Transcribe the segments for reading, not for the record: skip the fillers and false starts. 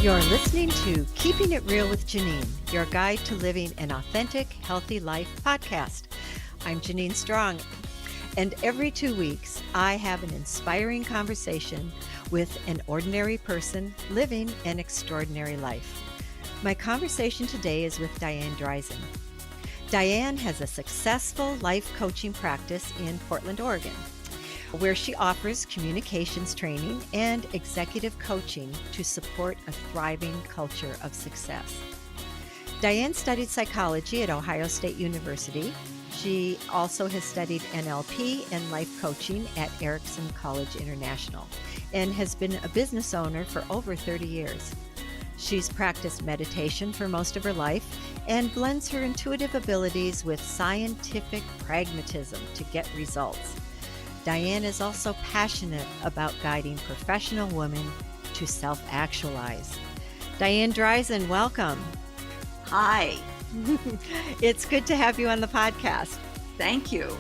You're listening to Keeping It Real with Janine, your guide to living an authentic, healthy life podcast. I'm Janine Strong, and every 2 weeks, I have an inspiring conversation with an ordinary person living an extraordinary life. My conversation today is with Diane Dreizen. Diane has a successful life coaching practice in Portland, Oregon, where she offers communications training and executive coaching to support a thriving culture of success. Diane studied psychology at Ohio State University. She also has studied NLP and life coaching at Erickson College International and has been a business owner for over 30 years. She's practiced meditation for most of her life and blends her intuitive abilities with scientific pragmatism to get results. Diane is also passionate about guiding professional women to self-actualize. Diane Dreizen, welcome. Hi. It's good to have you on the podcast. Thank you.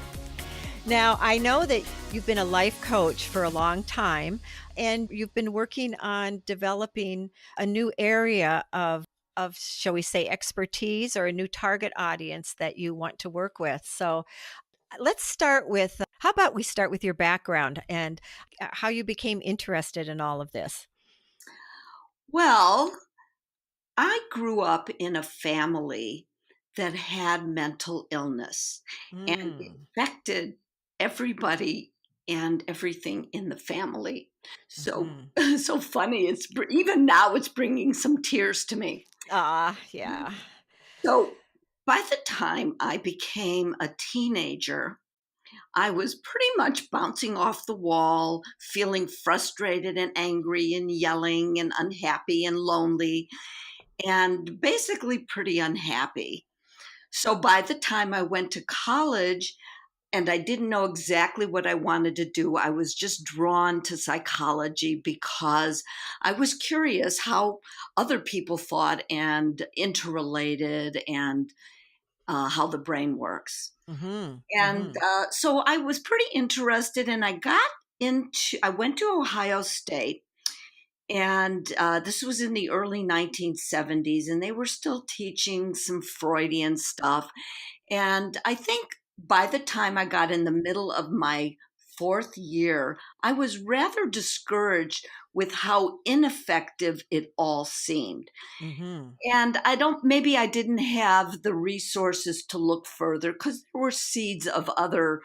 Now, I know that you've been a life coach for a long time, and you've been working on developing a new area of shall we say, expertise or a new target audience that you want to work with. So let's start with, how about we start with your background and how you became interested in all of this? Well, I grew up in a family that had mental illness and it affected everybody and everything in the family. So, so funny. Even now it's bringing some tears to me. Yeah. So by the time I became a teenager, I was pretty much bouncing off the wall, feeling frustrated and angry and yelling and unhappy and lonely and basically pretty unhappy. So by the time I went to college and I didn't know exactly what I wanted to do, I was just drawn to psychology because I was curious how other people thought and interrelated and how the brain works. And so I was pretty interested, and I went to Ohio State, and this was in the early 1970s, and they were still teaching some Freudian stuff. And I think by the time I got in the middle of my fourth year, I was rather discouraged with how ineffective it all seemed. And maybe I didn't have the resources to look further because there were seeds of other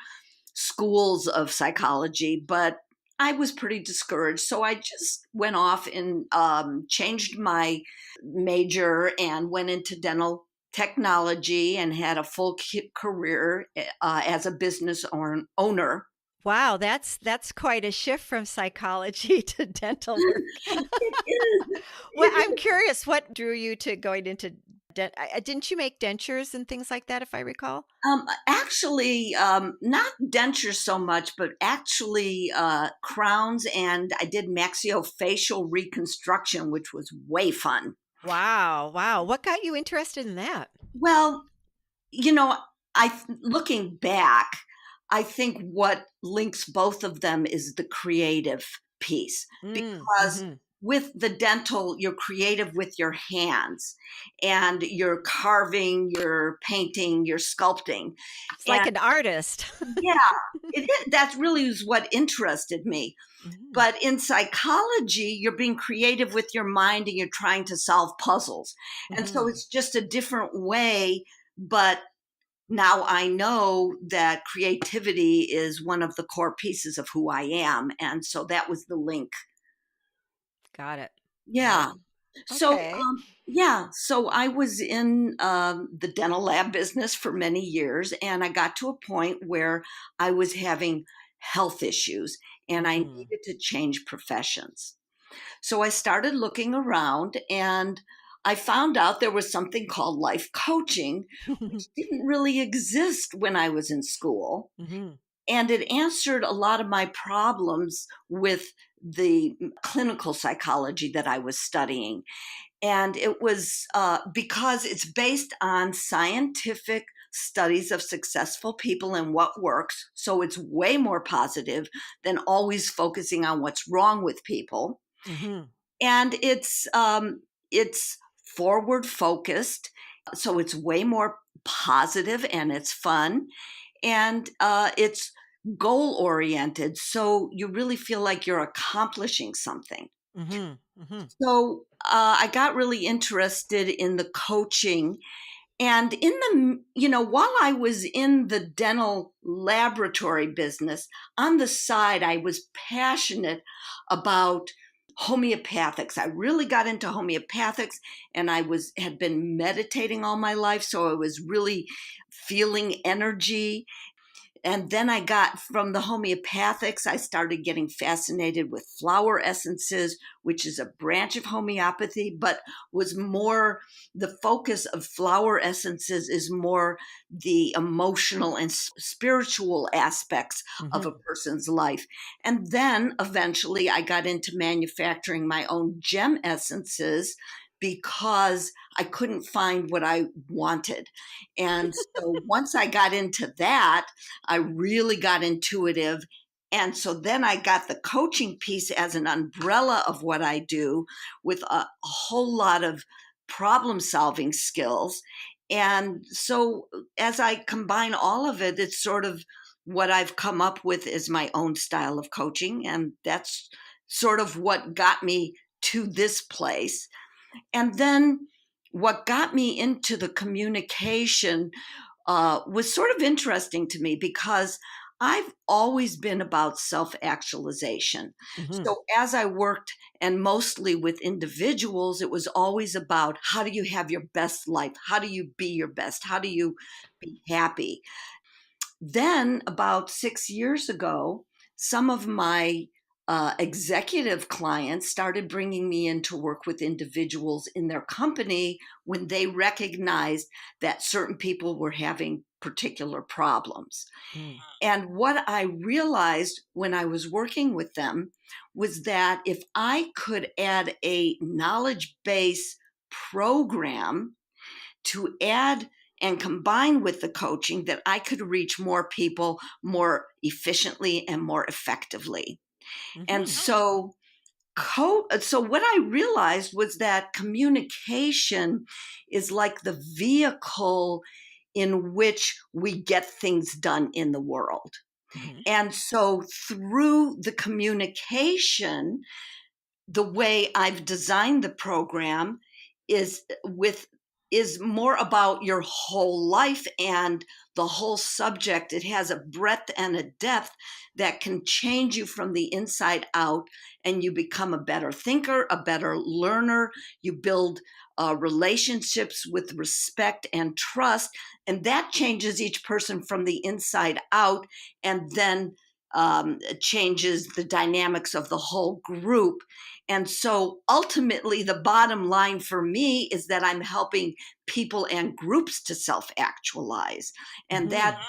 schools of psychology, but I was pretty discouraged. So I just went off and changed my major and went into dental technology and had a full career as a business owner. Wow, that's quite a shift from psychology to dental work. Well, I'm curious, what drew you to going into didn't you make dentures and things like that, if I recall? Actually, not dentures so much, but actually crowns, and I did maxillofacial reconstruction, which was way fun. Wow. What got you interested in that? Well, looking back, I think what links both of them is the creative piece, because with the dental, you're creative with your hands and you're carving, you're painting, you're sculpting. It's like an artist. Yeah, that really is what interested me. But in psychology, you're being creative with your mind and you're trying to solve puzzles. And so it's just a different way. But now I know that creativity is one of the core pieces of who I am. And so that was the link. Got it. Yeah. Okay. So I was in the dental lab business for many years, and I got to a point where I was having health issues and I needed to change professions. So I started looking around, and I found out there was something called life coaching, which didn't really exist when I was in school. And it answered a lot of my problems with the clinical psychology that I was studying. And it was because it's based on scientific studies of successful people and what works. So it's way more positive than always focusing on what's wrong with people. And it's it's forward focused, so it's way more positive and it's fun, and it's goal oriented, so you really feel like you're accomplishing something. Mhm. Mhm. So I got really interested in the coaching. And while I was in the dental laboratory business, on the side, I was passionate about homeopathics. I really got into homeopathics, and had been meditating all my life. So I was really feeling energy. And then I got from the homeopathics, I started getting fascinated with flower essences, which is a branch of homeopathy, but was more the focus of flower essences is more the emotional and spiritual aspects of a Mhm. person's life. And then eventually I got into manufacturing my own gem essences because I couldn't find what I wanted. And so once I got into that, I really got intuitive. And so then I got the coaching piece as an umbrella of what I do with a whole lot of problem solving skills. And so as I combine all of it, it's sort of what I've come up with is my own style of coaching. And that's sort of what got me to this place. And then what got me into the communication was sort of interesting to me because I've always been about self actualization. Mhm. So as I worked and mostly with individuals, it was always about how do you have your best life? How do you be your best? How do you be happy? Then, about 6 years ago, some of my executive clients started bringing me in to work with individuals in their company when they recognized that certain people were having particular problems. Mm. And what I realized when I was working with them was that if I could add a knowledge base program to add and combine with the coaching, that I could reach more people more efficiently and more effectively. And Mhm. so what I realized was that communication is like the vehicle in which we get things done in the world. Mhm. And so through the communication, the way I've designed the program is with is more about your whole life and the whole subject. It has a breadth and a depth that can change you from the inside out, and you become a better thinker, a better learner. You build relationships with respect and trust, and that changes each person from the inside out, and then changes the dynamics of the whole group. And so ultimately, the bottom line for me is that I'm helping people and groups to self actualize. And Mhm.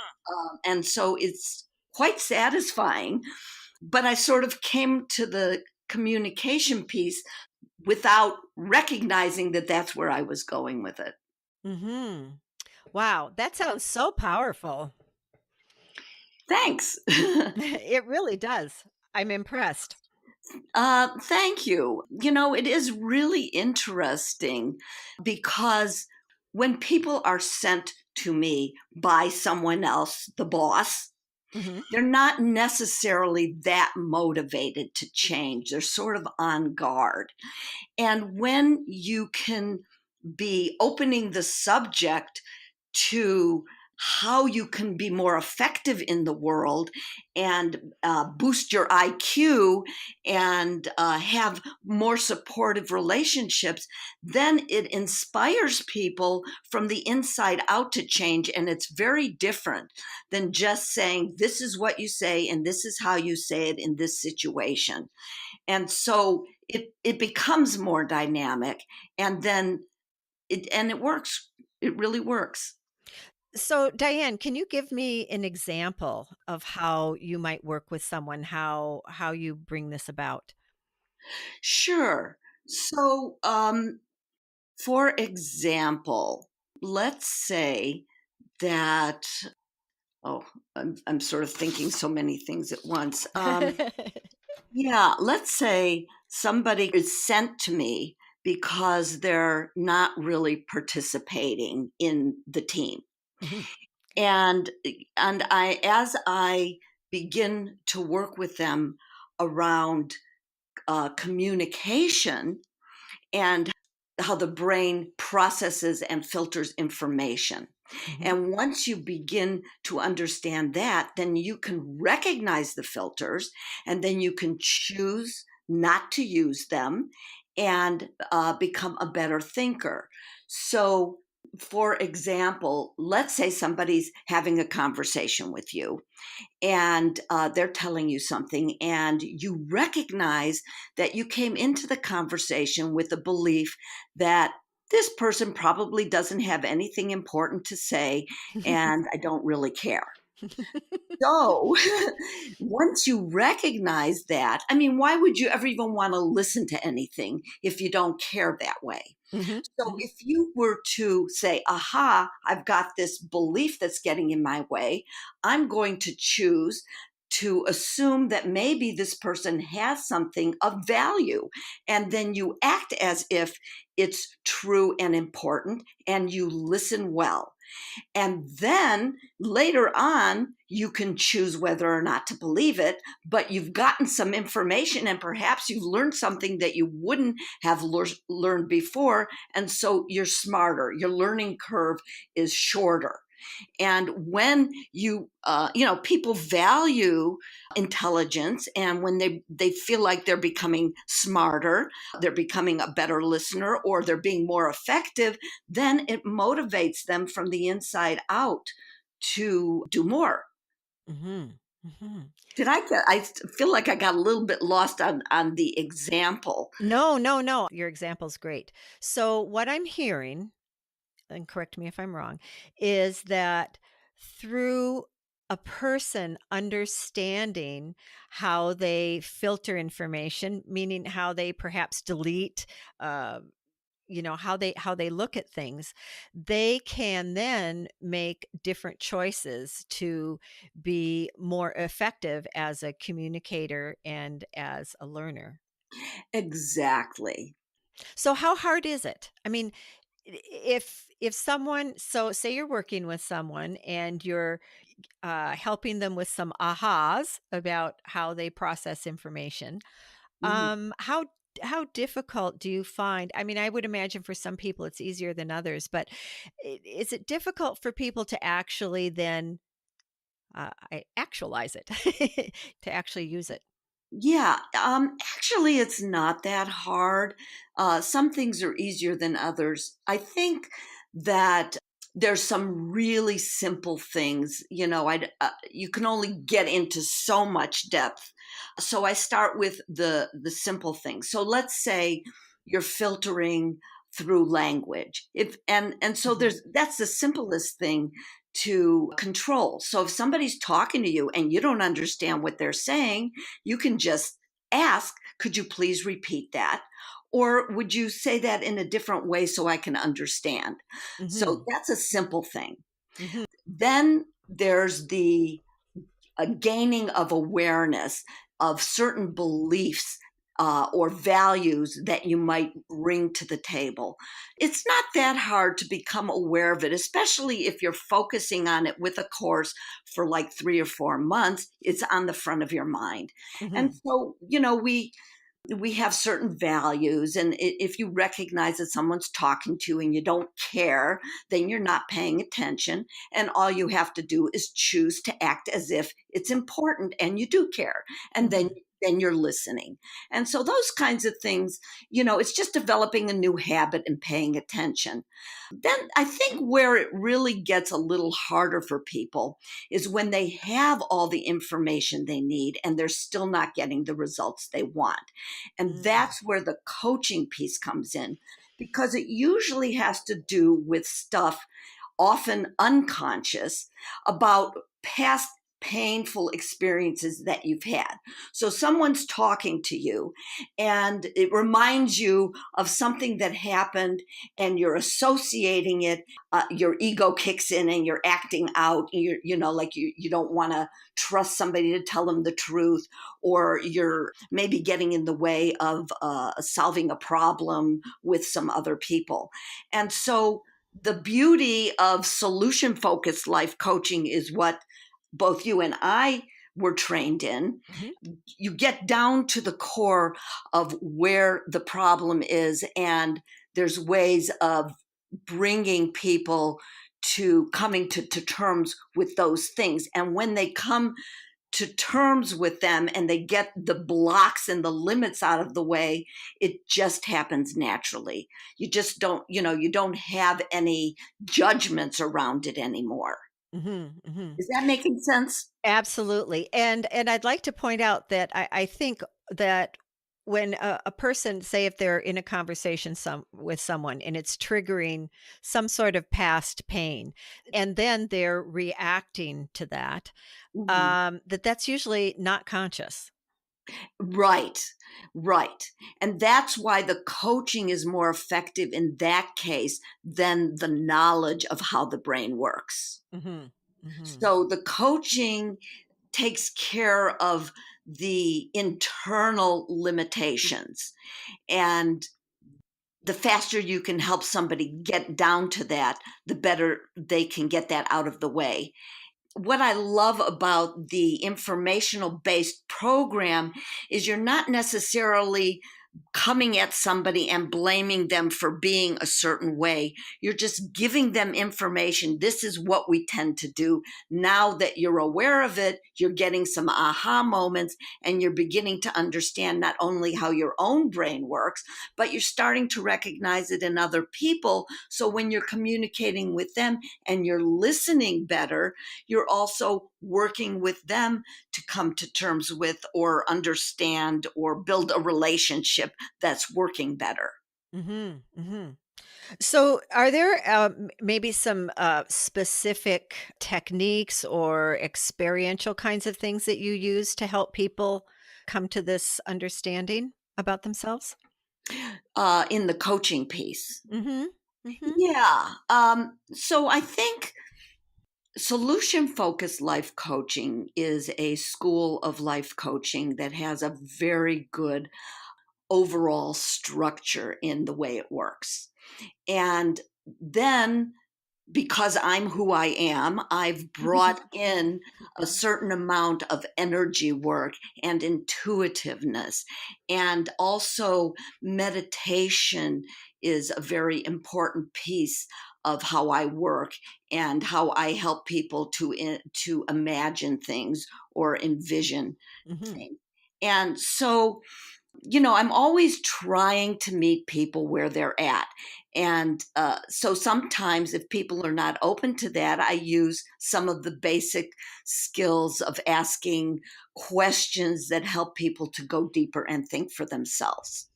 and so it's quite satisfying. But I sort of came to the communication piece without recognizing that that's where I was going with it. Mhm. Wow, that sounds so powerful. Thanks. It really does. I'm impressed. Thank you. It is really interesting because when people are sent to me by someone else, the boss, Mhm. they're not necessarily that motivated to change. They're sort of on guard. And when you can be opening the subject to how you can be more effective in the world and boost your IQ and have more supportive relationships, then it inspires people from the inside out to change. And it's very different than just saying, this is what you say, and this is how you say it in this situation. And so it becomes more dynamic, and then it works. It really works. So, Diane, can you give me an example of how you might work with someone, how you bring this about? Sure. So, for example, let's say that, oh, I'm sort of thinking so many things at once. Yeah, let's say somebody is sent to me because they're not really participating in the team. Mhm. And as I begin to work with them around communication and how the brain processes and filters information. Mhm. And once you begin to understand that, then you can recognize the filters and then you can choose not to use them and become a better thinker. So, for example, let's say somebody's having a conversation with you and they're telling you something, and you recognize that you came into the conversation with the belief that this person probably doesn't have anything important to say, and I don't really care. So, once you recognize that, I mean, why would you ever even want to listen to anything if you don't care that way? Mhm. So Mhm. if you were to say, aha, I've got this belief that's getting in my way, I'm going to choose to assume that maybe this person has something of value. And then you act as if it's true and important and you listen well. And then later on, you can choose whether or not to believe it, but you've gotten some information and perhaps you've learned something that you wouldn't have learned before. And so you're smarter. Your learning curve is shorter. And when people value intelligence, and when they feel like they're becoming smarter, they're becoming a better listener, or they're being more effective, then it motivates them from the inside out to do more. Mhm. Mhm. I feel like I got a little bit lost on the example. No, no, no. Your example's great. So what I'm hearing, and correct me if I'm wrong, is that through a person understanding how they filter information, meaning how they perhaps delete, uh, how they look at things, they can then make different choices to be more effective as a communicator and as a learner. Exactly. So how hard is it? I mean, if someone, so say you're working with someone and you're helping them with some ahas about how they process information, Mhm. how difficult do you find? I mean, I would imagine for some people it's easier than others, but is it difficult for people to actually then actualize it, to actually use it? Yeah, actually, it's not that hard. Some things are easier than others. I think that there's some really simple things. You can only get into so much depth. So I start with the simple things. So let's say you're filtering through language. If and so Mhm. there's that's the simplest thing to control. So if somebody's talking to you and you don't understand what they're saying, you can just ask, could you please repeat that? Or would you say that in a different way so I can understand? So Mhm. that's a simple thing. Mhm. Then there's the a gaining of awareness of certain beliefs or values that you might bring to the table. It's not that hard to become aware of it, especially if you're focusing on it with a course for like 3 or 4 months. It's on the front of your mind. And Mhm. so, we have certain values, and if you recognize that someone's talking to you and you don't care, then you're not paying attention, and all you have to do is choose to act as if it's important and you do care, and then Mhm. you're listening. And so those kinds of things, it's just developing a new habit and paying attention. Then I think where it really gets a little harder for people is when they have all the information they need and they're still not getting the results they want. And Mm. that's where the coaching piece comes in, because it usually has to do with stuff often unconscious about past painful experiences that you've had. So someone's talking to you and it reminds you of something that happened and you're associating it. Your ego kicks in and you're acting out. Like you don't want to trust somebody to tell them the truth, or you're maybe getting in the way of solving a problem with some other people. And so the beauty of solution focused life coaching is what both you and I were trained in. Mhm. You get down to the core of where the problem is, and there's ways of bringing people to coming to terms with those things. And when they come to terms with them and they get the blocks and the limits out of the way, it just happens naturally. You just don't, you don't have any judgments around it anymore. Mhm. Mhm. Is that making sense? Absolutely. And I'd like to point out that I think that when a person, say if they're in a conversation with someone and it's triggering some sort of past pain, and then they're reacting to that, Mhm. that's usually not conscious. Right, right. And that's why the coaching is more effective in that case than the knowledge of how the brain works. Mhm. Mhm. So the coaching takes care of the internal limitations. And the faster you can help somebody get down to that, the better they can get that out of the way. What I love about the informational based program is you're not necessarily coming at somebody and blaming them for being a certain way. You're just giving them information. This is what we tend to do. Now that you're aware of it, you're getting some aha moments and you're beginning to understand not only how your own brain works, but you're starting to recognize it in other people. So when you're communicating with them and you're listening better, you're also working with them to come to terms with or understand or build a relationship that's working better. Mhm. Mhm. So, are there maybe some specific techniques or experiential kinds of things that you use to help people come to this understanding about themselves? In the coaching piece. Mhm. Mhm. Yeah. So I think solution focused life coaching is a school of life coaching that has a very good overall structure in the way it works. And then because I'm who I am, I've brought in a certain amount of energy work and intuitiveness. And also, meditation is a very important piece of how I work and how I help people to imagine things or envision Mhm. things. And so, I'm always trying to meet people where they're at. And so sometimes, if people are not open to that, I use some of the basic skills of asking questions that help people to go deeper and think for themselves.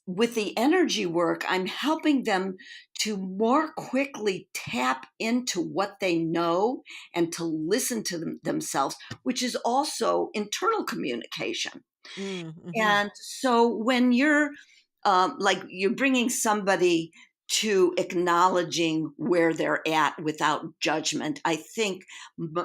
With the energy work, I'm helping them to more quickly tap into what they know and to listen to themselves, which is also internal communication. Mm, mhm. And so when you're like you're bringing somebody to acknowledging where they're at without judgment, I think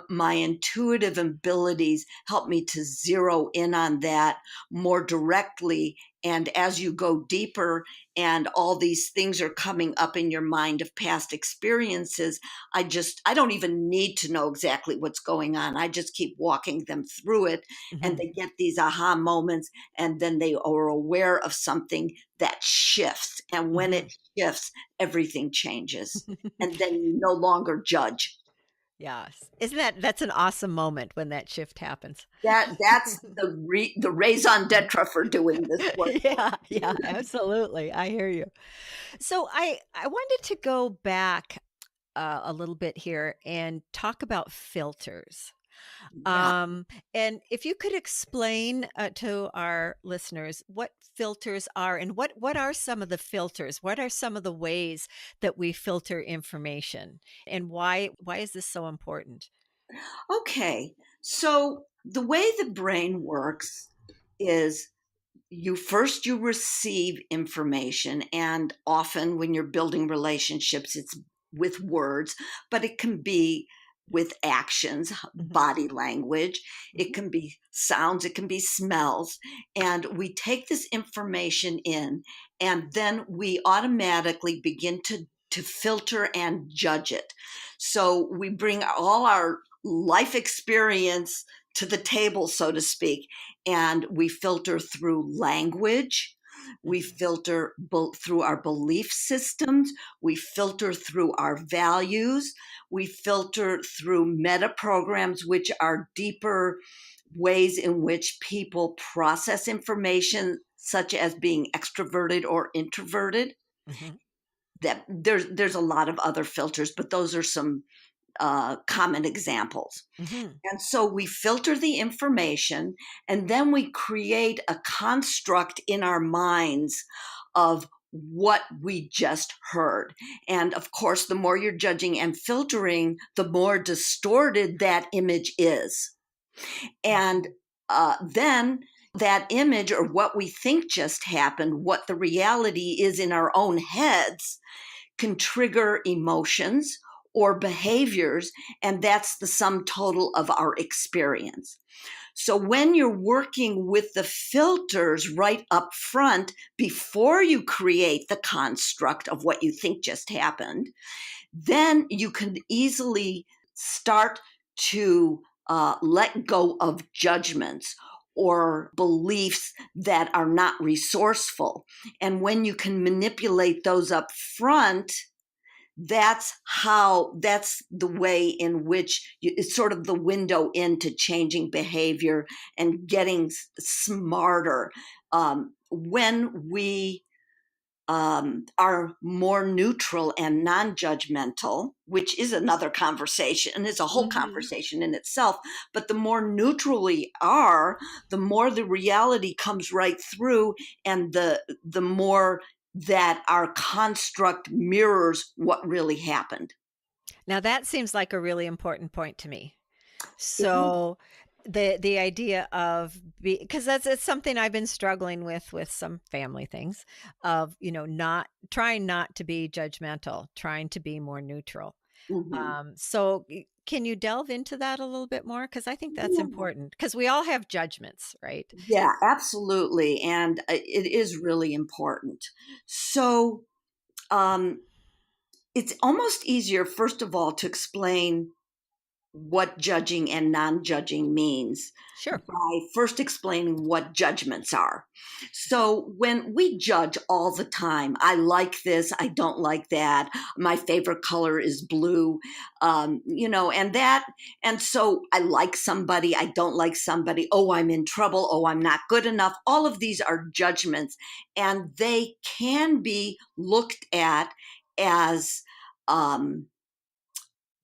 my intuitive abilities help me to zero in on that more directly. And as you go deeper and all these things are coming up in your mind of past experiences, I don't even need to know exactly what's going on. I just keep walking them through it and Mhm. they get these aha moments and then they are aware of something that shifts. And when Mhm. it shifts, everything changes. And then you no longer judge. Yes. Isn't that's an awesome moment when that shift happens. That's the raison d'etre for doing this work. Yeah, yeah, absolutely. I hear you. So I wanted to go back a little bit here and talk about filters. Yeah. Um, and if you could explain to our listeners what filters are and what are some of the filters? What are some of the ways that we filter information, and why is this so important? Okay. So the way the brain works is you receive information, and often when you're building relationships it's with words, but it can be with actions, Mhm. body language, it Mhm. can be sounds, it can be smells, and we take this information in, and then we automatically begin to filter and judge it. So we bring all our life experience to the table, so to speak, and we filter through language. We Mhm. filter through our belief systems. We filter through our values. We filter through meta programs, which are deeper ways in which people process information, such as being extroverted or introverted. Mhm. That there's a lot of other filters, but those are some common examples. Mhm. And so we filter the information, and then we create a construct in our minds of what we just heard. And of course, the more you're judging and filtering, the more distorted that image is. And then that image, or what we think just happened, what the reality is in our own heads, can trigger emotions or behaviors, and that's the sum total of our experience. So when you're working with the filters right up front before you create the construct of what you think just happened, then you can easily start to let go of judgments or beliefs that are not resourceful. And when you can manipulate those up front, that's the way in which it's sort of the window into changing behavior and getting smarter. When we are more neutral and non-judgmental, which is another conversation, and it's a whole Mhm. conversation in itself, but the more neutral we are, the more the reality comes right through, and the more that our construct mirrors what really happened. Now that seems like a really important point to me. It is. So the idea of because that's it's something I've been struggling with some family things of, not trying not to be judgmental, trying to be more neutral. Mhm. So can you delve into that a little bit more? Because I think that's Yeah. important because we all have judgments, right? Yeah, absolutely, and it is really important. So um, it's almost easier, first of all, to explain what judging and non-judging means Sure. by first explaining what judgments are. So when we judge all the time, I like this, I don't like that, my favorite color is blue, and that, and so I like somebody, I don't like somebody, oh, I'm in trouble, oh, I'm not good enough. All of these are judgments, and they can be looked at as um,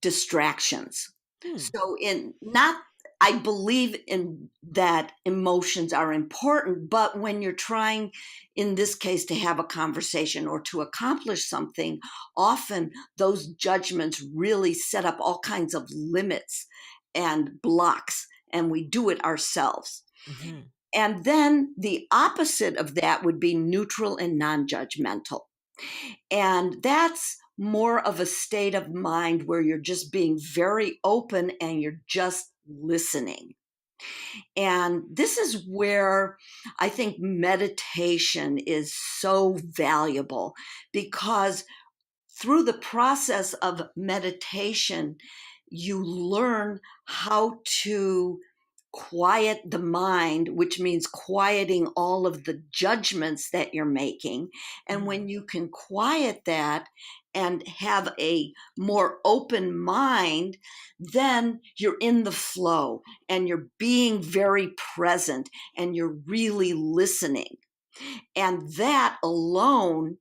distractions. Hmm. So in not I believe in that emotions are important, but when you're trying, in this case, to have a conversation or to accomplish something, often those judgments really set up all kinds of limits and blocks, and we do it ourselves. Hmm. And then the opposite of that would be neutral and non-judgmental. And that's more of a state of mind where you're just being very open and you're just listening. And this is where I think meditation is so valuable, because through the process of meditation, you learn how to quiet the mind, which means quieting all of the judgments that you're making. And Hmm. when you can quiet that and have a more open mind, then you're in the flow and you're being very present and you're really listening. And that alone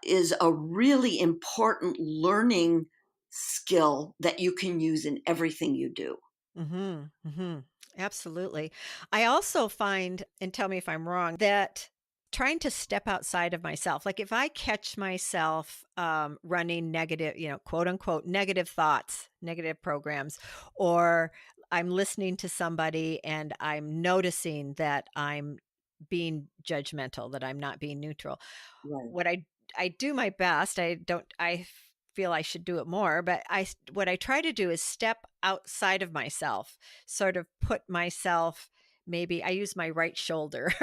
is a really important learning skill that you can use in everything you do. Hmm. Hmm. Absolutely. I also find, and tell me if I'm wrong, that trying to step outside of myself, like if I catch myself running negative, quote unquote, negative thoughts, negative programs, or I'm listening to somebody and I'm noticing that I'm being judgmental, that I'm not being neutral. Right. What I do my best. I feel I should do it more, but what I try to do is step outside of myself, sort of put myself, maybe I use my right shoulder,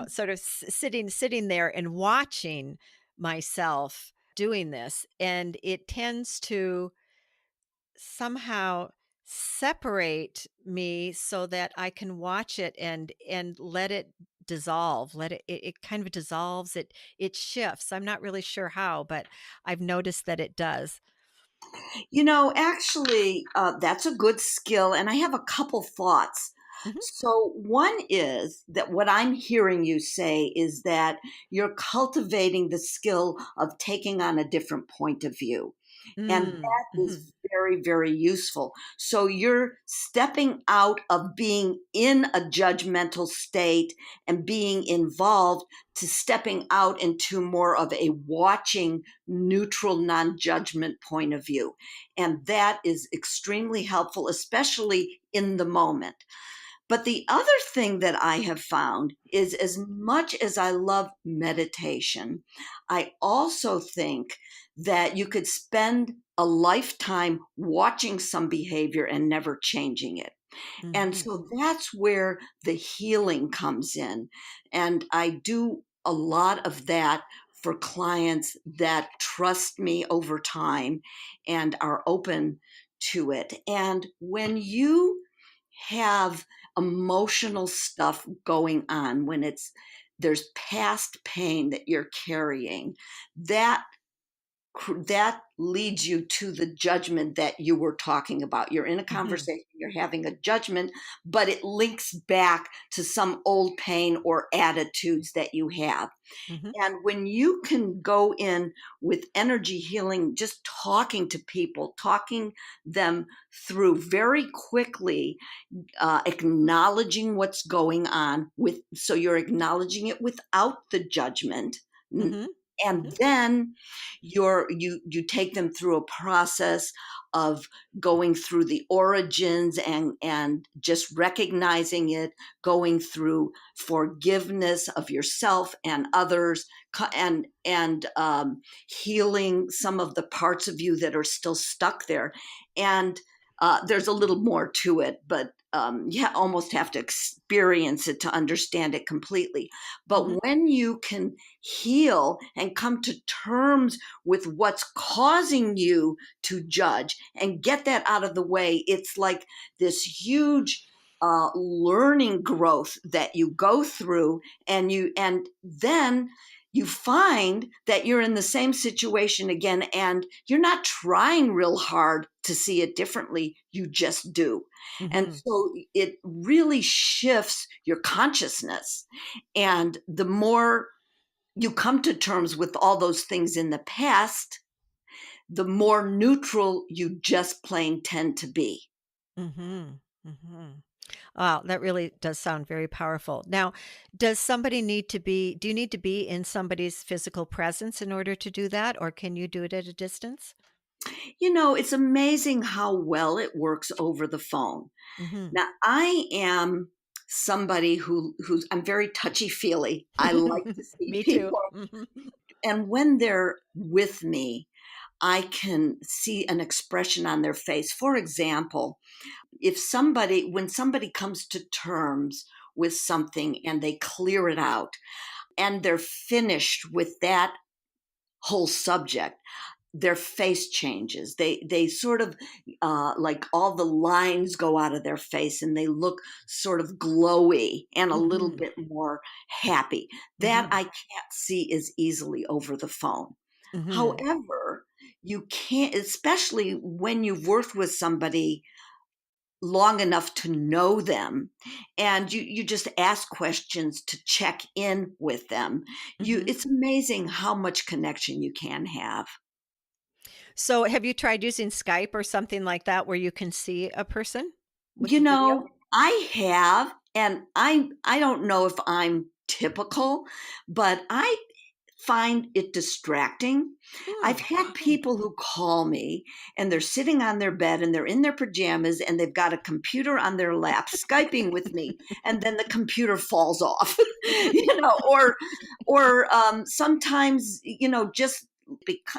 sort of sitting there and watching myself doing this, and it tends to somehow separate me so that I can watch it and let it dissolve. It kind of dissolves, it shifts. I'm not really sure how, but I've noticed that it does. Actually, that's a good skill. And I have a couple thoughts. Mhm. So, one is that what I'm hearing you say is that you're cultivating the skill of taking on a different point of view. And Mm, that mhm, is very, very useful. So you're stepping out of being in a judgmental state and being involved to stepping out into more of a watching, neutral, non judgment point of view. And that is extremely helpful, especially in the moment. But the other thing that I have found is as much as I love meditation, I also think that you could spend a lifetime watching some behavior and never changing it. And mhm, so that's where the healing comes in. And I do a lot of that for clients that trust me over time and are open to it. And when you have emotional stuff going on, when there's past pain that you're carrying, that that leads you to the judgment that you were talking about. You're in a mhm, conversation, you're having a judgment, but it links back to some old pain or attitudes that you have. mhm, And when you can go in with energy healing, just talking to people, talking them through very quickly, acknowledging what's going on so you're acknowledging it without the judgment. mhm, And mhm, then you take them through a process of going through the origins and just recognizing it, going through forgiveness of yourself and others, and healing some of the parts of you that are still stuck there. And there's a little more to it, but you almost have to experience it to understand it completely. mhm, But when you can heal and come to terms with what's causing you to judge and get that out of the way, it's like this huge learning growth that you go through, and then you find that you're in the same situation again, and you're not trying real hard to see it differently. You just do. And mhm, so it really shifts your consciousness. And the more you come to terms with all those things in the past, the more neutral you just plain tend to be. mhm, mhm. Wow, that really does sound very powerful. Now, do you need to be in somebody's physical presence in order to do that, or can you do it at a distance? It's amazing how well it works over the phone. Mhm. Now, I am somebody who's I'm very touchy-feely. I like to see Me too. people, Mhm. and when they're with me, I can see an expression on their face. For example, when somebody comes to terms with something and they clear it out and they're finished with that whole subject, their face changes. They sort of like all the lines go out of their face and they look sort of glowy and a little Mhm. bit more happy. That Mhm. I can't see as easily over the phone. Mhm. However, you can't, especially when you've worked with somebody long enough to know them and you just ask questions to check in with them. Mhm. It's amazing how much connection you can have. So, have you tried using Skype or something like that where you can see a person with You the video? know, I have, and I don't know if I'm typical, but I find it distracting. I've Hmm. had people who call me and they're sitting on their bed and they're in their pajamas and they've got a computer on their lap Skyping with me, and then the computer falls off, or sometimes, just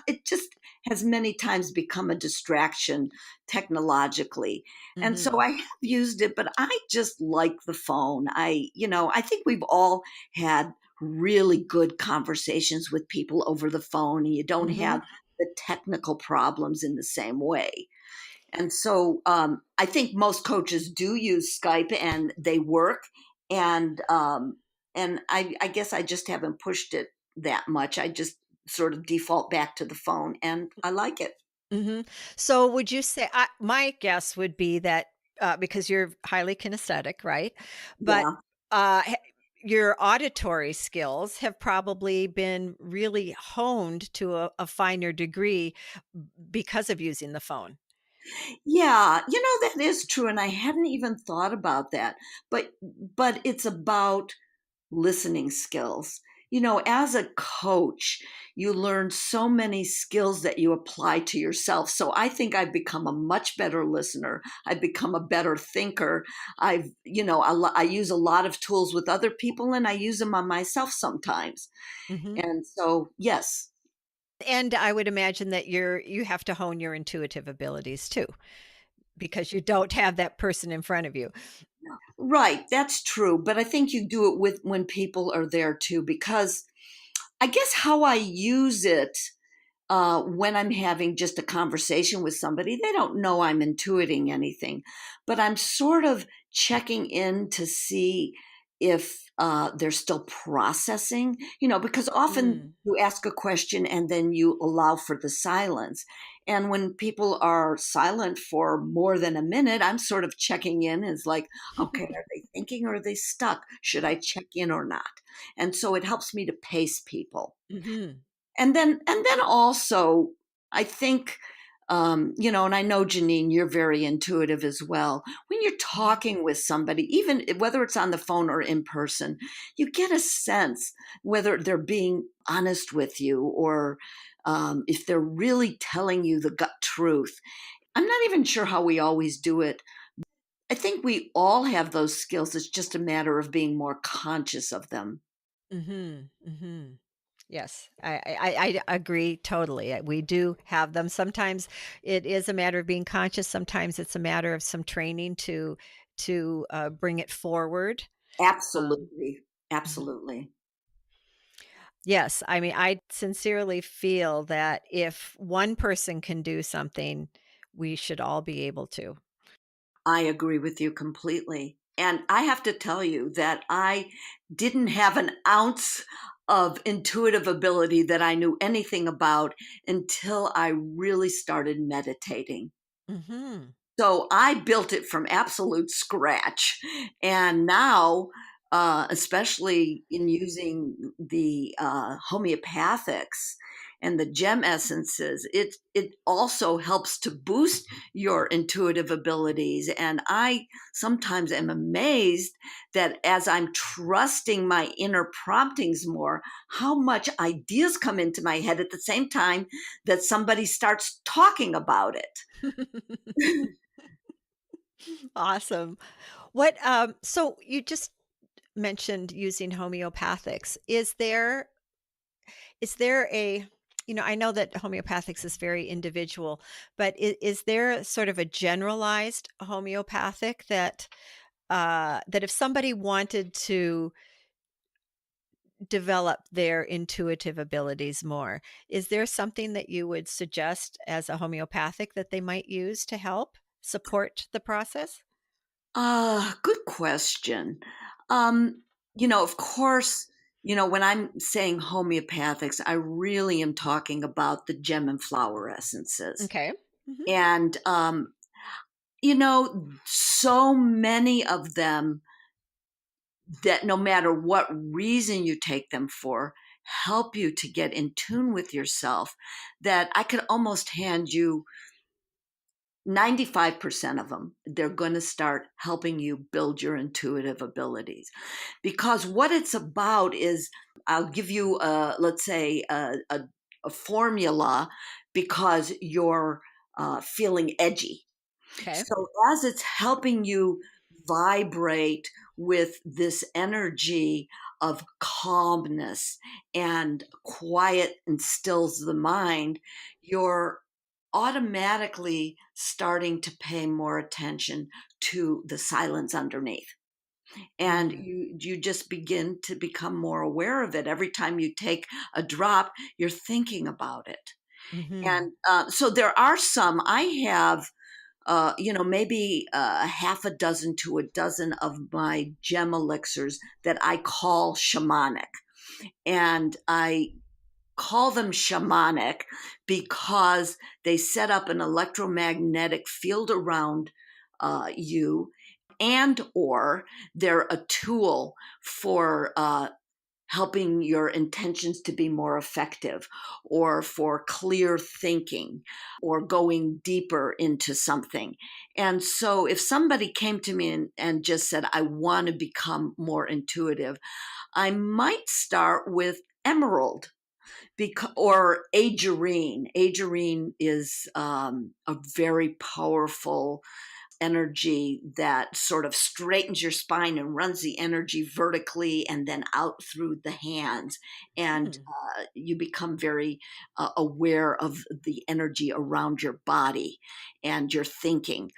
it just has many times become a distraction technologically. And so Hmm. I have used it, but I just like the phone. I think we've all had really good conversations with people over the phone, and you don't Hmm. have the technical problems in the same way. And so I think most coaches do use Skype and they work. And I guess I just haven't pushed it that much. I just sort of default back to the phone, and I like it. Hmm. So would you say, my guess would be that because you're highly kinesthetic, right? But Yeah. uh, h- your auditory skills have probably been really honed to a finer degree because of using the phone. Yeah, that is true, and I hadn't even thought about that. But it's about listening skills. As a coach, you learn so many skills that you apply to yourself. So I think I've become a much better listener. I've become a better thinker. I use a lot of tools with other people and I use them on myself sometimes. Hmm. And so, yes. And I would imagine that you have to hone your intuitive abilities too, because you don't have that person in front of you. Right, that's true. But I think you do it with when people are there too, because I guess how I use it when I'm having just a conversation with somebody, they don't know I'm intuiting anything, but I'm sort of checking in to see if they're still processing, because often Mm. you ask a question and then you allow for the silence. And when people are silent for more than a minute, I'm sort of checking in. It's like, okay, are they thinking or are they stuck? Should I check in or not? And so it helps me to pace people. Hmm. And then also, I think, and I know, Janine, you're very intuitive as well. When you're talking with somebody, even whether it's on the phone or in person, you get a sense whether they're being honest with you, or if they're really telling you the gut truth. I'm not even sure how we always do it. I think we all have those skills. It's just a matter of being more conscious of them. Hmm. Hmm. Yes, I agree totally. We do have them. Sometimes it is a matter of being conscious. Sometimes it's a matter of some training to bring it forward. Um, Absolutely. mhm. Absolutely. Yes, I mean, I sincerely feel that if one person can do something, we should all be able to. I agree with you completely. And I have to tell you that I didn't have an ounce of intuitive ability that I knew anything about until I really started meditating. Hmm. So I built it from absolute scratch. And now, especially in using the homeopathics and the gem essences, it also helps to boost your intuitive abilities. And I sometimes am amazed that as I'm trusting my inner promptings more, how much ideas come into my head at the same time that somebody starts talking about it. Awesome. So you just mentioned using homeopathics. Is there a I know that homeopathics is very individual, but is there sort of a generalized homeopathic that if somebody wanted to develop their intuitive abilities more, is there something that you would suggest as a homeopathic that they might use to help support the process? Good question. Of course, when I'm saying homeopathics, I really am talking about the gem and flower essences. Okay. Mhm. And, so many of them that no matter what reason you take them for, help you to get in tune with yourself, that I could almost hand you 95% of them. They're going to start helping you build your intuitive abilities, because what it's about is I'll give you let's say a formula because you're feeling edgy. Okay. So as it's helping you vibrate with this energy of calmness and quiet and stills the mind, you're automatically starting to pay more attention to the silence underneath. And Mm. you just begin to become more aware of it. Every time you take a drop, you're thinking about it. Mm-hmm. And so there are some I have maybe a half a dozen to a dozen of my gem elixirs that I call shamanic. And I call them shamanic because they set up an electromagnetic field around you, and or they're a tool for helping your intentions to be more effective, or for clear thinking, or going deeper into something. And so if somebody came to me and just said, I want to become more intuitive, I might start with emerald or agerine. Agerine is a very powerful energy that sort of straightens your spine and runs the energy vertically and then out through the hands. And Hmm. you become very aware of the energy around your body and your thinking.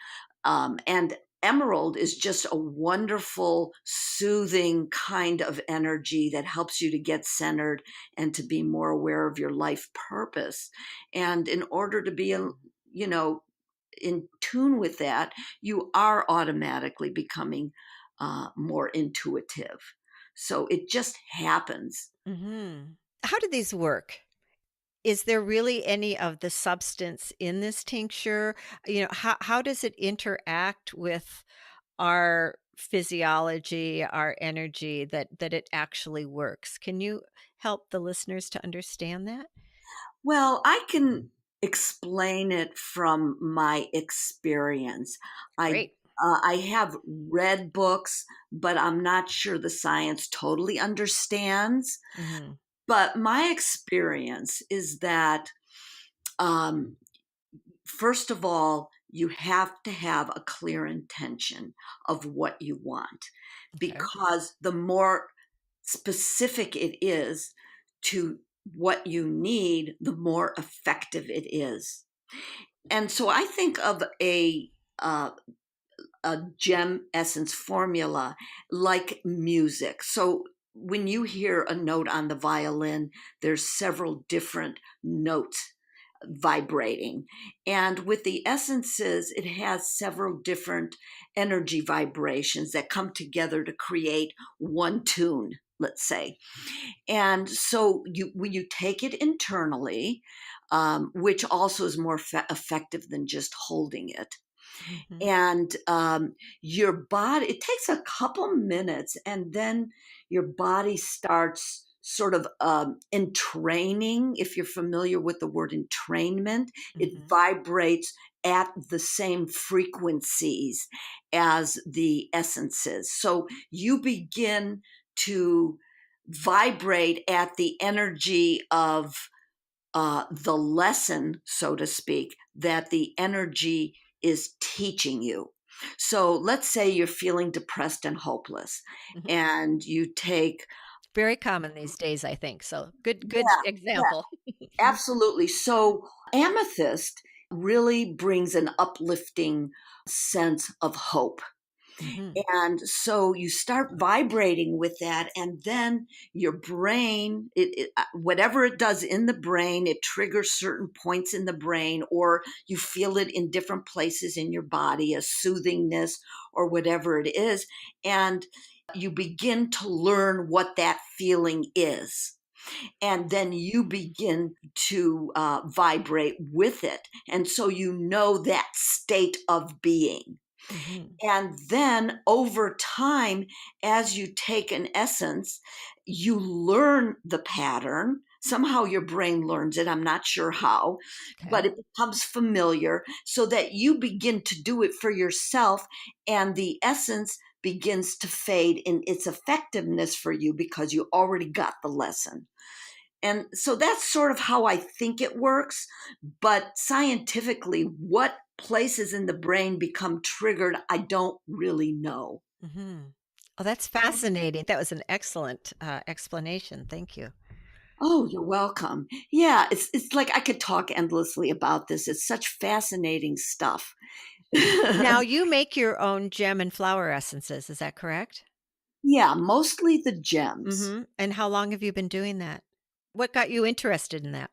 And emerald is just a wonderful, soothing kind of energy that helps you to get centered and to be more aware of your life purpose. And in order to be, you know, in tune with that, you are automatically becoming more intuitive. So it just happens. Mm-hmm. How do these work? Is there really any of the substance in this tincture? How does it interact with our physiology, our energy, that it actually works? Can you help the listeners to understand that? Well, I can explain it from my experience. I Great. I have read books, but I'm not sure the science totally understands. Mhm. But my experience is that um, first of all, you have to have a clear intention of what you want, Okay. because the more specific it is to what you need, the more effective it is. And so I think of uh, a gem essence formula like music. So when you hear a note on the violin, there's several different notes vibrating. And with the essences, it has several different energy vibrations that come together to create one tune, let's say. And so when you take it internally, which also is more effective than just holding it, Mhm. and your body, it takes a couple minutes, and then your body starts sort of entraining. If you're familiar with the word entrainment, it Mhm. vibrates at the same frequencies as the essences. So you begin to vibrate at the energy of the lesson, so to speak, that the energy is teaching you. So let's say you're feeling depressed and hopeless, Mhm. and you take, Very common these days, I think. So good yeah, yeah, example. absolutely. So amethyst really brings an uplifting sense of hope. Mhm. And so you start vibrating with that, and then your brain, whatever it does in the brain, it triggers certain points in the brain, or you feel it in different places in your body, a soothingness or whatever it is. And you begin to learn what that feeling is. And then you begin to vibrate with it. And so you know that state of being. Mhm. And then over time, as you take an essence, you learn the pattern. Somehow your brain learns it. I'm not sure how, but Okay. it becomes familiar so that you begin to do it for yourself. And the essence begins to fade in its effectiveness for you because you already got the lesson. And so that's sort of how I think it works. But scientifically, what places in the brain become triggered, I don't really know. Mm-hmm. Oh, that's fascinating. That was an excellent explanation. Thank you. Oh, you're welcome. Yeah, it's like I could talk endlessly about this. It's such fascinating stuff. Now, you make your own gem and flower essences, is that correct? Yeah, mostly the gems. Mm-hmm. And how long have you been doing that? What got you interested in that?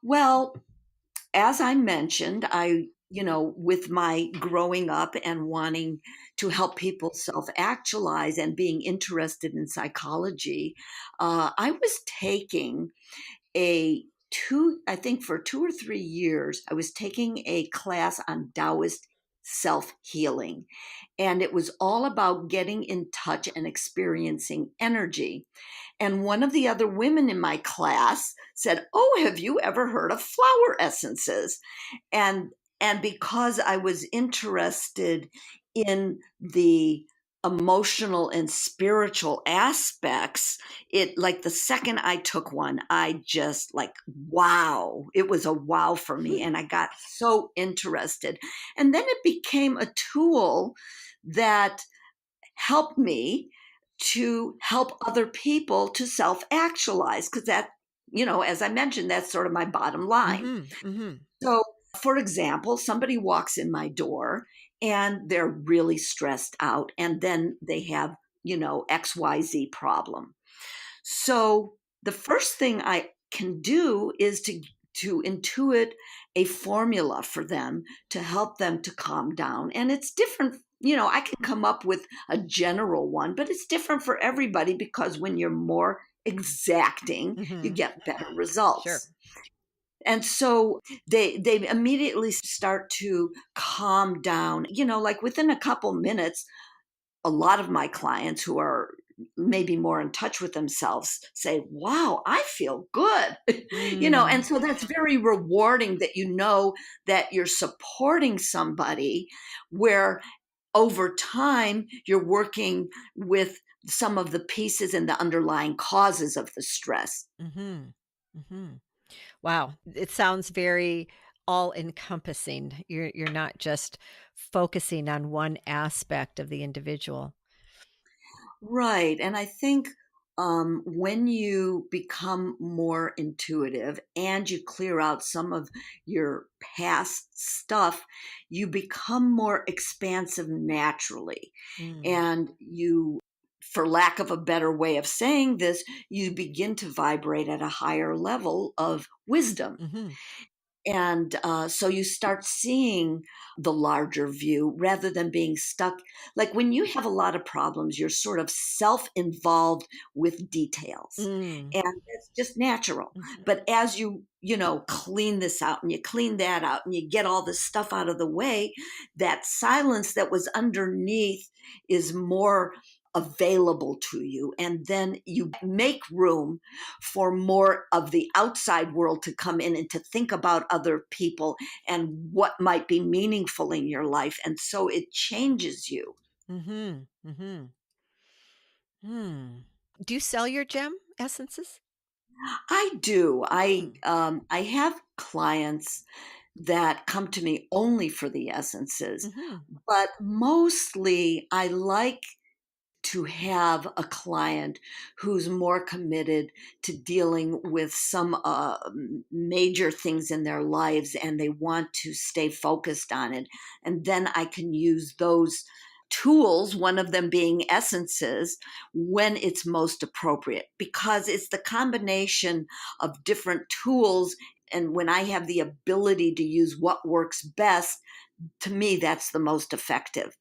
Well, as I mentioned, with my growing up and wanting to help people self actualize and being interested in psychology, I was taking I think for 2 or 3 years, I was taking a class on Taoist self healing. And it was all about getting in touch and experiencing energy. And one of the other women in my class said, "Oh, have you ever heard of flower essences?" And because I was interested in the emotional and spiritual aspects, it like the second I took one, I just like, wow, it was a wow for me. And I got so interested. And then it became a tool that helped me to help other people to self actualize because that, as I mentioned, that's sort of my bottom line. Mm-hmm. Mm-hmm. So, for example, somebody walks in my door and they're really stressed out, and then they have, XYZ problem. So, the first thing I can do is to intuit a formula for them to help them to calm down. And it's different. I can come up with a general one, but it's different for everybody because when you're more exacting, you Mm-hmm. get better Sure. results. And so they immediately start to calm down. Like within a couple minutes, a lot of my clients who are maybe more in touch with themselves say, "Wow, I feel good." And Mm. so that's very rewarding that that you're supporting somebody where over time you're working with some of the pieces and the underlying causes of the stress. Mm-hmm. Mm-hmm. Wow, it sounds very all-encompassing. You're not just focusing on one aspect of the individual. Right. And I think when you become more intuitive and you clear out some of your past stuff, you become more expansive naturally. Mm. And for lack of a better way of saying this, you begin to vibrate at a higher level of wisdom. Mhm. And so you start seeing the larger view rather than being stuck. Like when you have a lot of problems, you're sort of self involved with details. Mm. And that's just natural. Mhm. But as clean this out and you clean that out and you get all this stuff out of the way, that silence that was underneath is more available to you. And then you make room for more of the outside world to come in and to think about other people and what might be meaningful in your life. And so it changes you. Mhm. Mhm. Hmm. Do you sell your gem essences? I do. I Mm. um, I have clients that come to me only for the essences, Mhm. but mostly I like to have a client who's more committed to dealing with some major things in their lives and they want to stay focused on it. And then I can use those tools, one of them being essences, when it's most appropriate, because it's the combination of different tools. And when I have the ability to use what works best, to me, that's the most effective.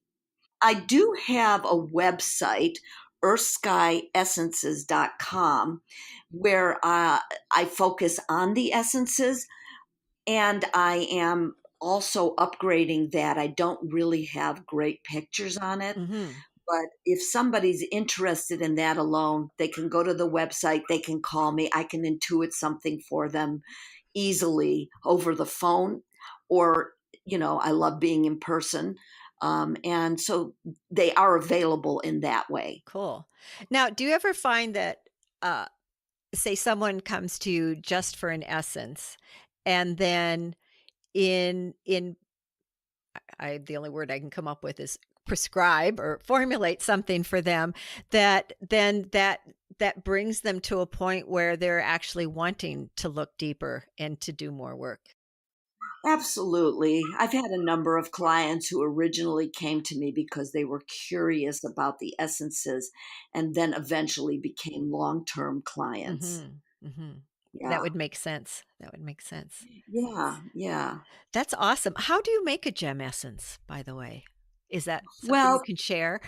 I do have a website, earthskyessences.com, where I focus on the essences and I am also upgrading that. I don't really have great pictures on it, Mhm. but if somebody's interested in that alone, they can go to the website, they can call me, I can intuit something for them easily over the phone or I love being in person. And so they are available in that way. Cool. Now, do you ever find that, uh, say someone comes to you just for an essence, and then in I the only word I can come up with is prescribe or formulate something for them that then that brings them to a point where they're actually wanting to look deeper and to do more work? Absolutely. I've had a number of clients who originally came to me because they were curious about the essences and then eventually became long-term clients. Mhm. Mhm. That Yeah. would make sense. That would make sense. Yeah. Yeah. That's awesome. How do you make a gem essence, by the way? Is that something you Well, can share?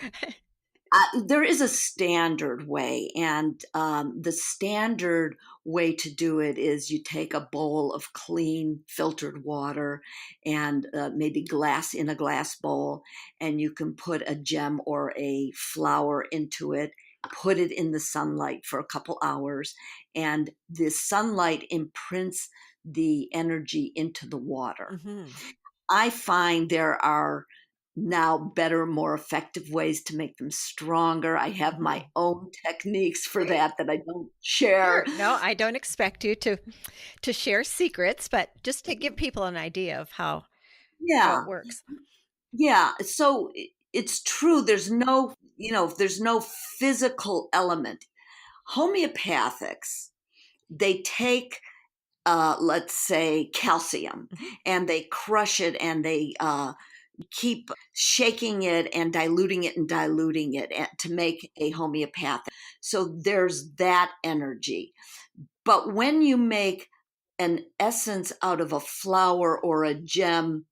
there is a standard way, and the standard way to do it is you take a bowl of clean filtered water and maybe glass in a glass bowl, and you can put a gem or a flower into it, put it in the sunlight for a couple hours, and the sunlight imprints the energy into the water. Mhm. I find there are now better, more effective ways to make them stronger. I have my Mhm. own techniques for Great. that I don't share. Sure. No, I don't expect you to share secrets, but just to give people an idea of how it Yeah, works. yeah. So it's true. There's no physical element. Homeopathics, they take, let's say, calcium, Mhm. and they crush it and they keep shaking it and diluting it to make a homeopathic. So there's that energy. But when you make an essence out of a flower or a gem,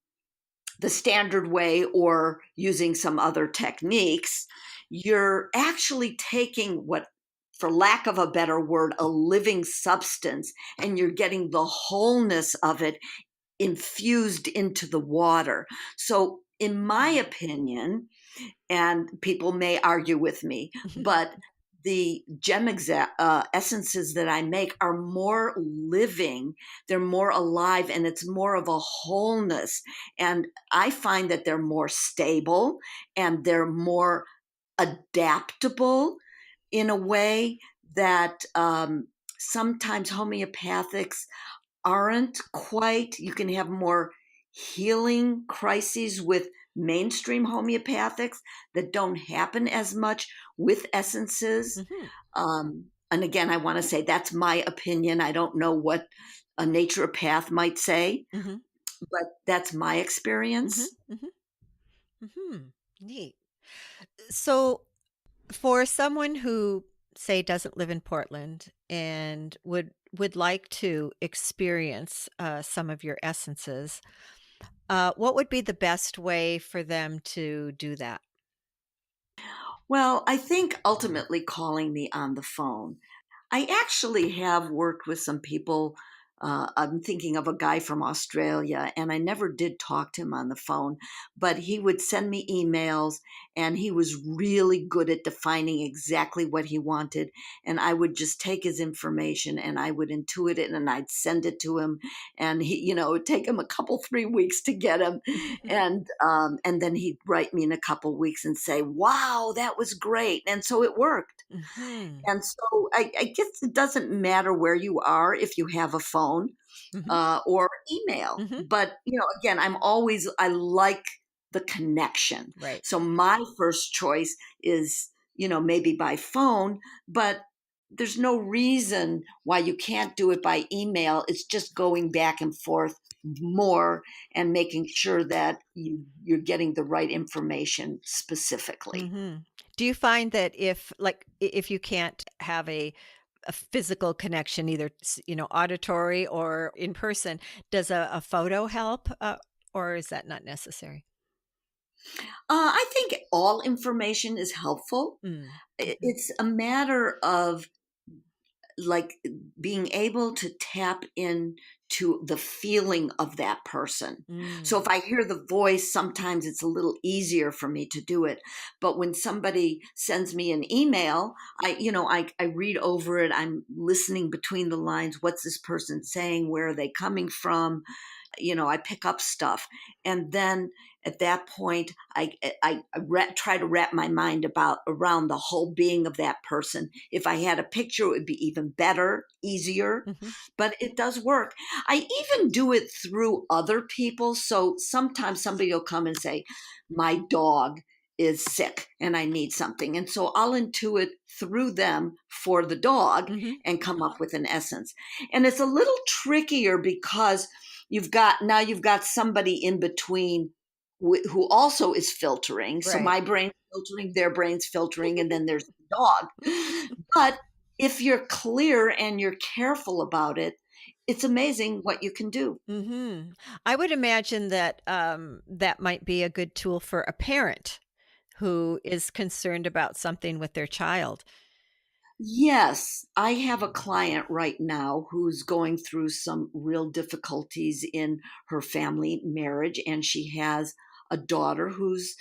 the standard way or using some other techniques, you're actually taking what, for lack of a better word, a living substance, and you're getting the wholeness of it infused into the water. So, in my opinion, and people may argue with me, but the essences that I make are more living, they're more alive, and it's more of a wholeness. And I find that they're more stable and they're more adaptable in a way that sometimes homeopathics aren't quite. You can have more healing crises with mainstream homeopathics that don't happen as much with essences. Mhm. And again, I want to say that's my opinion. I don't know what a naturopath might say, Mhm. but that's my Mhm. experience. Mhm. Mhm. Neat. So, for someone who, say, doesn't live in Portland and would like to experience, some of your essences, what would be the best way for them to do that? Well, I think ultimately calling me on the phone. I actually have worked with some people. I'm thinking of a guy from Australia, and I never did talk to him on the phone, but he would send me emails, and he was really good at defining exactly what he wanted. And I would just take his information and I would intuit it and I'd send it to him. And it would take him a couple, 3 weeks to get him. And then he'd write me in a couple weeks and say, wow, that was great. And so it worked. Mhm. And so I guess it doesn't matter where you are if you have a phone Mhm. or email. Mhm. But, again, I like the connection. Right. So my first choice is, maybe by phone, but there's no reason why you can't do it by email. It's just going back and forth more and making sure that you're getting the right information specifically. Mhm. Do you find that if you can't have a physical connection, either auditory or in person, does a photo help, or is that not necessary? I think all information is helpful. Mm. Mhm. It's a matter of like being able to tap into the feeling of that person. So if Mm. I hear the voice, sometimes it's a little easier for me to do it. But when somebody sends me an email, I read over it. I'm listening between the lines. What's this person saying? Where are they coming from? I pick up stuff. And then at that point, try to wrap my mind around the whole being of that person. If I had a picture, it would be even better, easier, Mhm. but it does work. I even do it through other people. So sometimes somebody will come and say, my dog is sick and I need something. And so I'll intuit through them for the dog Mhm. and come up with an essence. And it's a little trickier because you've got somebody in between who also is filtering. So Right. my brain's filtering, their brain's filtering, and then there's the dog. But if you're clear and you're careful about it, it's amazing what you can do. Mhm. I would imagine that, that might be a good tool for a parent who is concerned about something with their child. Yes, I have a client right now who's going through some real difficulties in her family marriage, and she has a daughter who's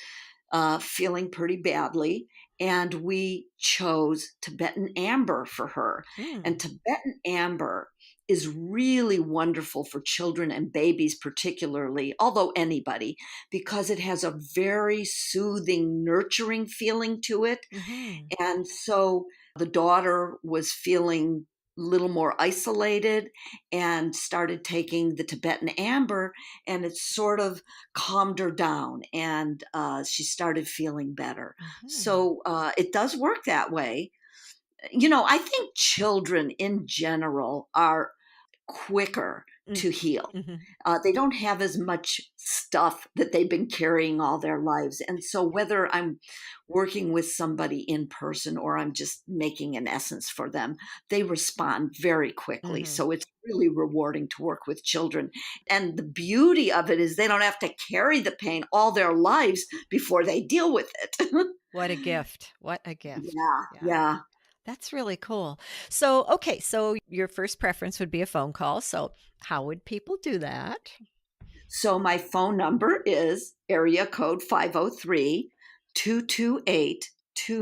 feeling pretty badly. And we chose Tibetan Amber for her. And Mm. Tibetan Amber is really wonderful for children and babies, particularly, although anybody, because it has a very soothing, nurturing feeling to it. Mhm. And so the daughter was feeling a little more isolated and started taking the Tibetan Amber, and it sort of calmed her down, and she started feeling better. Mhm. So it does work that way. I think children in general are quicker Mm. to heal. Mhm. They don't have as much stuff that they've been carrying all their lives. And so, whether I'm working with somebody in person or I'm just making an essence for them, they respond very quickly. Mhm. So, it's really rewarding to work with children. And the beauty of it is they don't have to carry the pain all their lives before they deal with it. What a gift. What a gift. Yeah, Yeah. yeah. That's really cool. So, okay, so your first preference would be a phone call. So, how would people do that? So my phone number is area code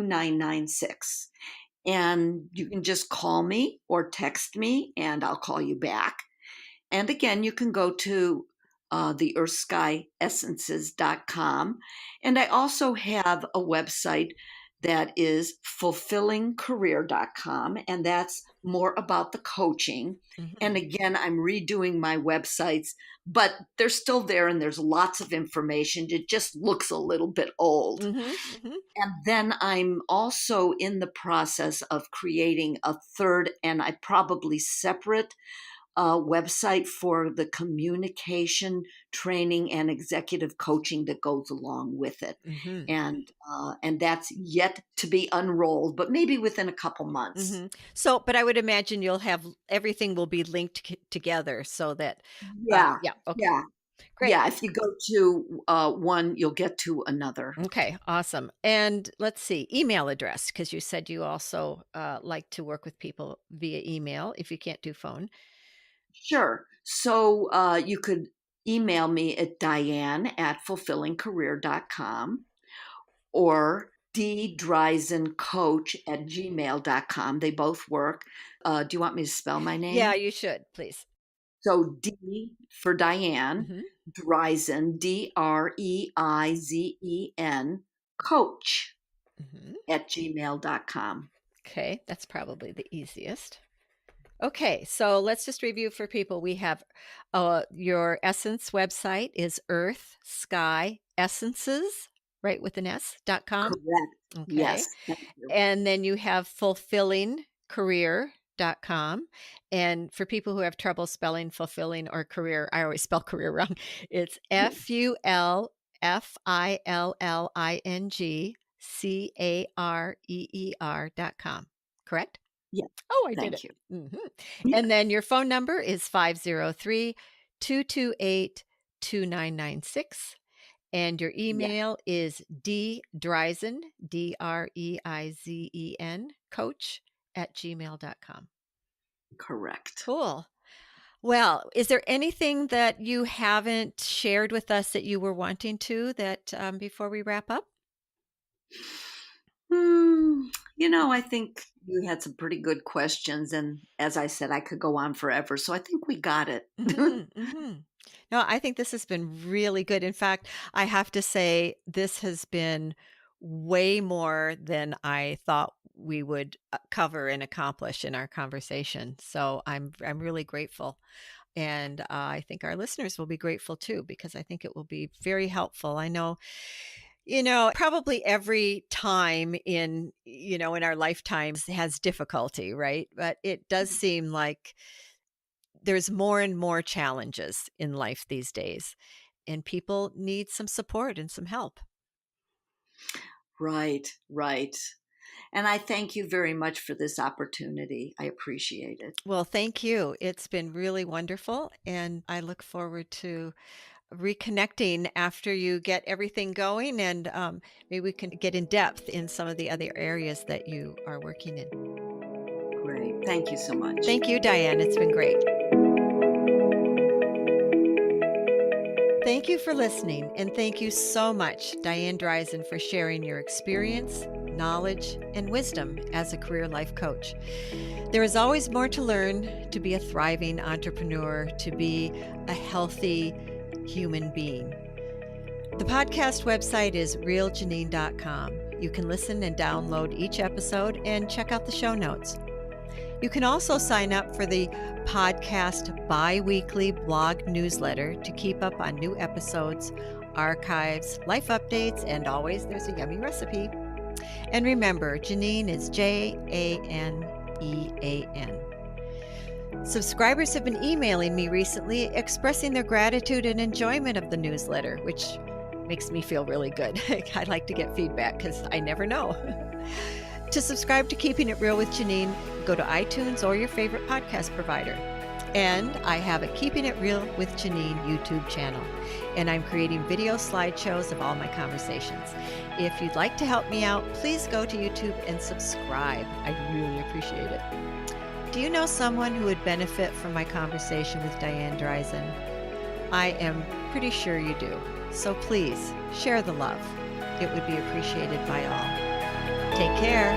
503-228-2996. And you can just call me or text me and I'll call you back. And again, you can go to the earthskyessences.com. And I also have a website that is fulfillingcareer.com, and that's more about the coaching. And Mhm. again, I'm redoing my websites, but they're still there and there's lots of information. It just looks a little bit old. Mhm. Mhm. And then I'm also in the process of creating a third and I probably separate website for the communication training and executive coaching that goes along with it. Mhm. And that's yet to be unrolled, but maybe within a couple months. Mhm. So, but I would imagine you'll have everything will be linked together so that, Yeah, yeah, okay, yeah, great. yeah. If you go to one, you'll get to another. Okay, awesome. And let's see, email address, because you said you also like to work with people via email if you can't do phone. Sure. So you could email me at Diane at fulfillingcareer.com or ddreizencoach at gmail.com. They both work. Do you want me to spell my Yeah, name? you should, please. So D for Diane, Hmm. Dreizen, Dreizen, coach Hmm. at gmail.com. Okay, that's probably the easiest. Okay, so let's just review for people. We have your Essence website is Earth Sky Essences, right, with an S.com. Correct. Okay. Yes. Thank you. And then you have fulfillingcareer.com. And for people who have trouble spelling fulfilling or career, I always spell career wrong. It's fulfillingcareer.com. Correct? Yes. Oh, I did it. Thank you. Mhm. Yeah. And then your phone number is 503-228-2996. And your Yeah. email is Dreizen, Dreizen, coach at gmail.com. Correct. Cool. Well, is there anything that you haven't shared with us that you were wanting to that before we wrap up? Hmm, I think You had some pretty good questions, and as I said, I could go on forever, so I think we got it. Mhm, mhm. No, I think this has been really good. In fact, I have to say this has been way more than I thought we would cover and accomplish in our conversation. So I'm really grateful, and I think our listeners will be grateful too because I think it will be very helpful. I know, probably every time in our lifetimes has difficulty, right? But it does seem like there's more and more challenges in life these days, and people need some support and some help. Right, right. And I thank you very much for this opportunity. I appreciate it. Well, thank you. It's been really wonderful, and I look forward to reconnecting after you get everything going, and maybe we can get in depth in some of the other areas that you are working in. Great. Thank you so much. Thank you, Diane. It's been great. Thank you for listening, and thank you so much, Diane Dreizen, for sharing your experience, knowledge, and wisdom as a career life coach. There is always more to learn to be a thriving entrepreneur, to be a healthy human being. The podcast website is realjanine.com. You can listen and download each episode and check out the show notes. You can also sign up for the podcast bi-weekly blog newsletter to keep up on new episodes, archives, life updates, and always there's a yummy recipe. And remember, Janine is Janean. Subscribers have been emailing me recently expressing their gratitude and enjoyment of the newsletter, which makes me feel really good. I like to get feedback because I never know. To subscribe to Keeping It Real with Janine, go to iTunes or your favorite podcast provider. And I have a Keeping It Real with Janine YouTube channel, and I'm creating video slideshows of all my conversations. If you'd like to help me out, please go to YouTube and subscribe. I really appreciate it. Do you know someone who would benefit from my conversation with Diane Dreizen? I am pretty sure you do. So please share the love. It would be appreciated by all. Take care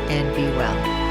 and be well.